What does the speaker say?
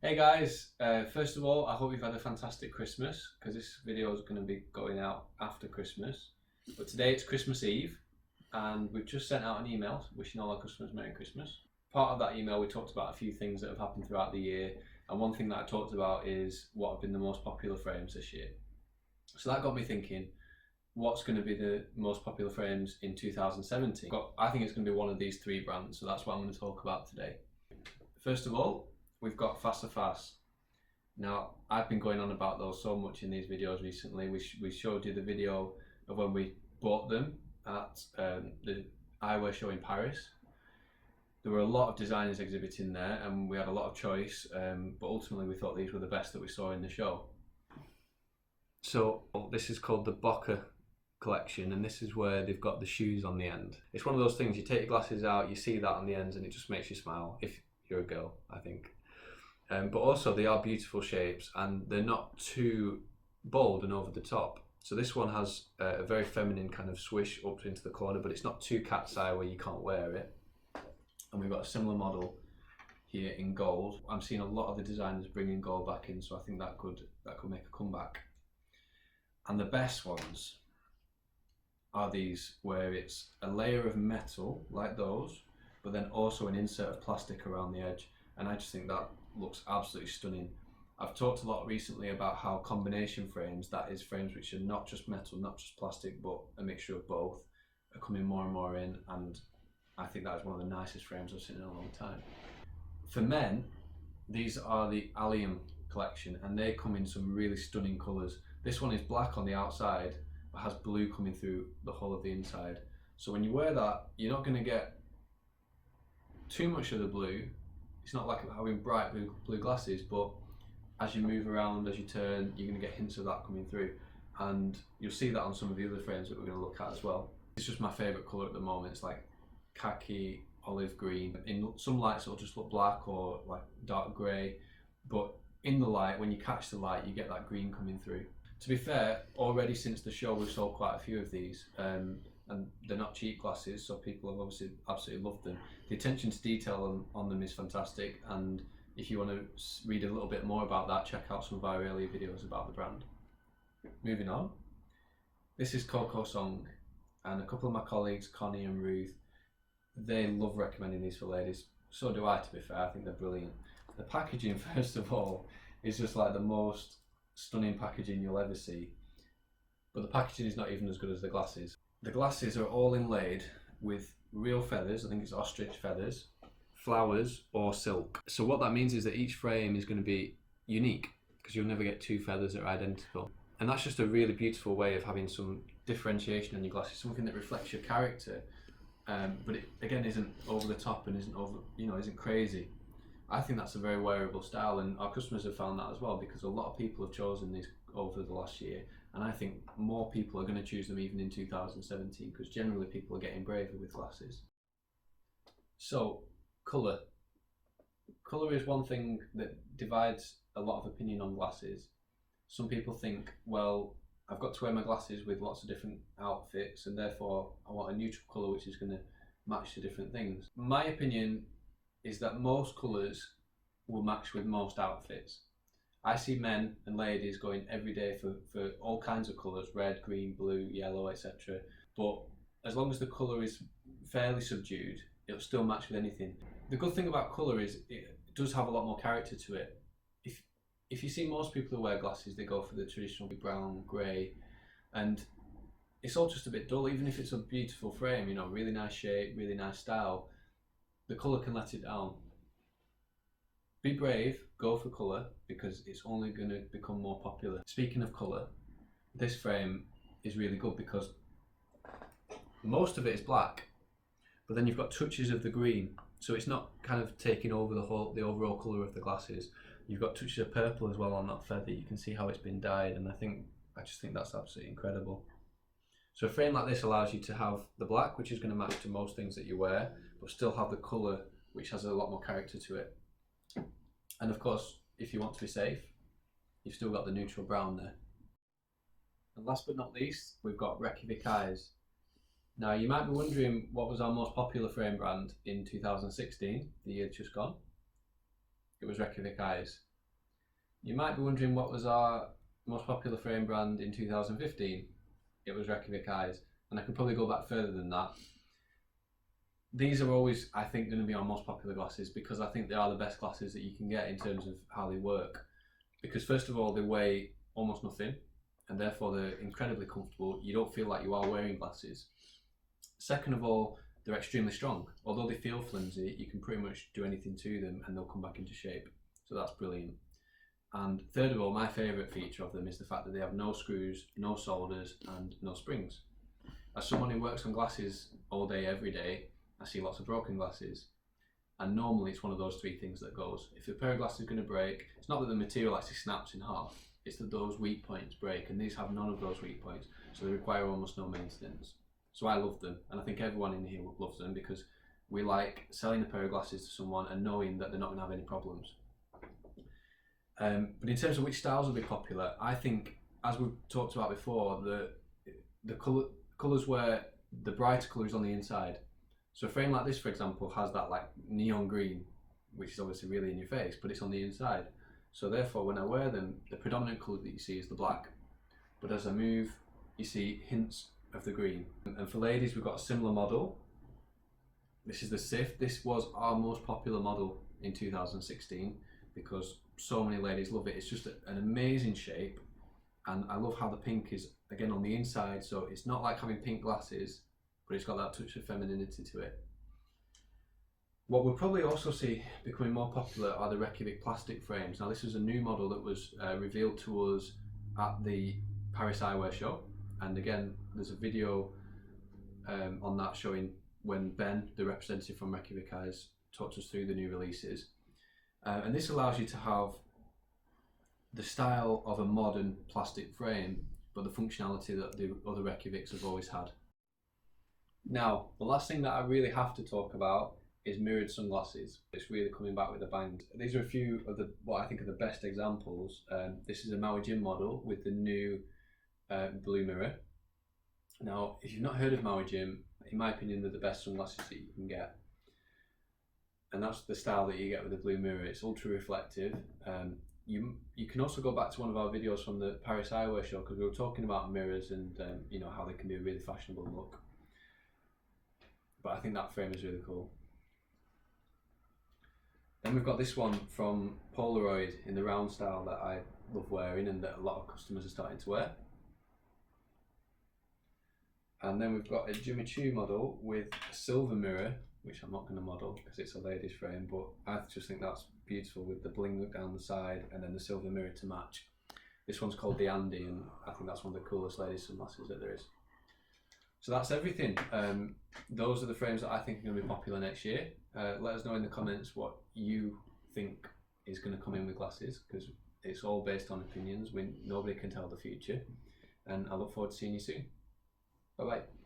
Hey guys, first of all, I hope you've had a fantastic Christmas because this video is going to be going out after Christmas. But today it's Christmas Eve and we've just sent out an email wishing all our customers Merry Christmas. Part of that email we talked about a few things that have happened throughout the year, and one thing that I talked about is what have been the most popular frames this year. So that got me thinking, what's going to be the most popular frames in 2017? I think it's going to be one of these three brands, so that's what I'm going to talk about today. First of all, we've got Faster Fast. Now, I've been going on about those so much in these videos recently. We showed you the video of when we bought them at the eyewear show in Paris. There were a lot of designers exhibiting there and we had a lot of choice, but ultimately we thought these were the best that we saw in the show. So this is called the Boca collection, and this is where they've got the shoes on the end. It's one of those things, you take your glasses out, you see that on the ends and it just makes you smile, if you're a girl, I think. But also they are beautiful shapes and they're not too bold and over the top. So this one has a very feminine kind of swish up into the corner, but it's not too cat's eye where you can't wear it. And we've got a similar model here in gold. I'm seeing a lot of the designers bringing gold back in, so I think that could make a comeback. And the best ones are these, where it's a layer of metal like those, but then also an insert of plastic around the edge. And I just think that looks absolutely stunning. I've talked a lot recently about how combination frames, that is frames which are not just metal, not just plastic, but a mixture of both, are coming more and more in, and I think that is one of the nicest frames I've seen in a long time. For men, these are the Allium collection, and they come in some really stunning colours. This one is black on the outside, but has blue coming through the whole of the inside. So when you wear that, you're not going to get too much of the blue. It's not like having bright blue glasses, but as you move around, as you turn, you're going to get hints of that coming through, and you'll see that on some of the other frames that we're going to look at as well. It's just my favourite colour at the moment. It's like khaki, olive green. In some lights it'll just look black or like dark grey, but in the light, when you catch the light, you get that green coming through. To be fair, already since the show we've sold quite a few of these, and they're not cheap glasses, so people have obviously absolutely loved them. The attention to detail on them is fantastic, and if you want to read a little bit more about that, check out some of our earlier videos about the brand. Moving on, this is Coco Song, and a couple of my colleagues, Connie and Ruth, they love recommending these for ladies. So do I, to be fair. I think they're brilliant. The packaging, first of all, is just like the most stunning packaging you'll ever see, but the packaging is not even as good as the glasses. The glasses are all inlaid with real feathers. I think it's ostrich feathers, flowers or silk. So what that means is that each frame is going to be unique, because you'll never get two feathers that are identical. And that's just a really beautiful way of having some differentiation on your glasses, something that reflects your character, but it again isn't over the top and isn't crazy. I think that's a very wearable style, and our customers have found that as well, because a lot of people have chosen these over the last year, and I think more people are going to choose them even in 2017, because generally people are getting braver with glasses. So, colour. Colour is one thing that divides a lot of opinion on glasses. Some people think, well, I've got to wear my glasses with lots of different outfits, and therefore I want a neutral colour which is going to match the different things. My opinion is that most colours will match with most outfits. I see men and ladies going every day for all kinds of colours, red, green, blue, yellow, etc. But as long as the colour is fairly subdued, it'll still match with anything. The good thing about colour is it does have a lot more character to it. If you see most people who wear glasses, they go for the traditional brown, grey, and it's all just a bit dull. Even if it's a beautiful frame, really nice shape, really nice style, the colour can let it down. Be brave, go for colour, because it's only going to become more popular. Speaking of colour, this frame is really good because most of it is black, but then you've got touches of the green, so it's not kind of taking over the overall colour of the glasses. You've got touches of purple as well on that feather. You can see how it's been dyed, and I just think that's absolutely incredible. So a frame like this allows you to have the black, which is going to match to most things that you wear, but still have the colour which has a lot more character to it. And of course, if you want to be safe, you've still got the neutral brown there. And last but not least, we've got Reykjavik Eyes. Now you might be wondering, what was our most popular frame brand in 2016, the year just gone? It was Reykjavik Eyes. You might be wondering what was our most popular frame brand in 2015. It was Reykjavik Eyes, and I could probably go back further than that. These are always, I think, going to be our most popular glasses because I think they are the best glasses that you can get in terms of how they work. Because first of all, they weigh almost nothing, and therefore they're incredibly comfortable. You don't feel like you are wearing glasses. Second of all, they're extremely strong. Although they feel flimsy, you can pretty much do anything to them and they'll come back into shape. So that's brilliant. And third of all, my favourite feature of them is the fact that they have no screws, no solders and no springs. As someone who works on glasses all day, every day, I see lots of broken glasses. And normally it's one of those three things that goes. If a pair of glasses is going to break, it's not that the material actually snaps in half, it's that those weak points break, and these have none of those weak points, so they require almost no maintenance. So I love them, and I think everyone in here loves them because we like selling a pair of glasses to someone and knowing that they're not going to have any problems. But in terms of which styles will be popular, I think, as we've talked about before, the colours where the brighter colour is on the inside. So a frame like this, for example, has that like neon green, which is obviously really in your face, but it's on the inside. So therefore, when I wear them, the predominant colour that you see is the black. But as I move, you see hints of the green. And for ladies, we've got a similar model. This is the Sif. This was our most popular model in 2016 because so many ladies love it. It's just an amazing shape, and I love how the pink is again on the inside, so it's not like having pink glasses, but it's got that touch of femininity to it. What we'll probably also see becoming more popular are the Reykjavik plastic frames. Now this is a new model that was revealed to us at the Paris Eyewear show, and again there's a video on that showing when Ben, the representative from Reykjavik Eyes, talked us through the new releases. And this allows you to have the style of a modern plastic frame, but the functionality that the other Reykjaviks have always had. Now, the last thing that I really have to talk about is mirrored sunglasses. It's really coming back with a bang. These are a few of what I think are the best examples. This is a Maui Jim model with the new blue mirror. Now, if you've not heard of Maui Jim, in my opinion, they're the best sunglasses that you can get. And that's the style that you get with the blue mirror. It's ultra reflective. You can also go back to one of our videos from the Paris Eyewear show because we were talking about mirrors and you know, how they can be a really fashionable look. But I think that frame is really cool. Then we've got this one from Polaroid in the round style that I love wearing and that a lot of customers are starting to wear. And then we've got a Jimmy Choo model with a silver mirror, which I'm not going to model because it's a lady's frame, but I just think that's beautiful with the bling down the side and then the silver mirror to match. This one's called the Andy, and I think that's one of the coolest ladies sunglasses that there is. So that's everything. Those are the frames that I think are going to be popular next year. Let us know in the comments what you think is going to come in with glasses, because it's all based on opinions. Nobody can tell the future. And I look forward to seeing you soon. Bye bye.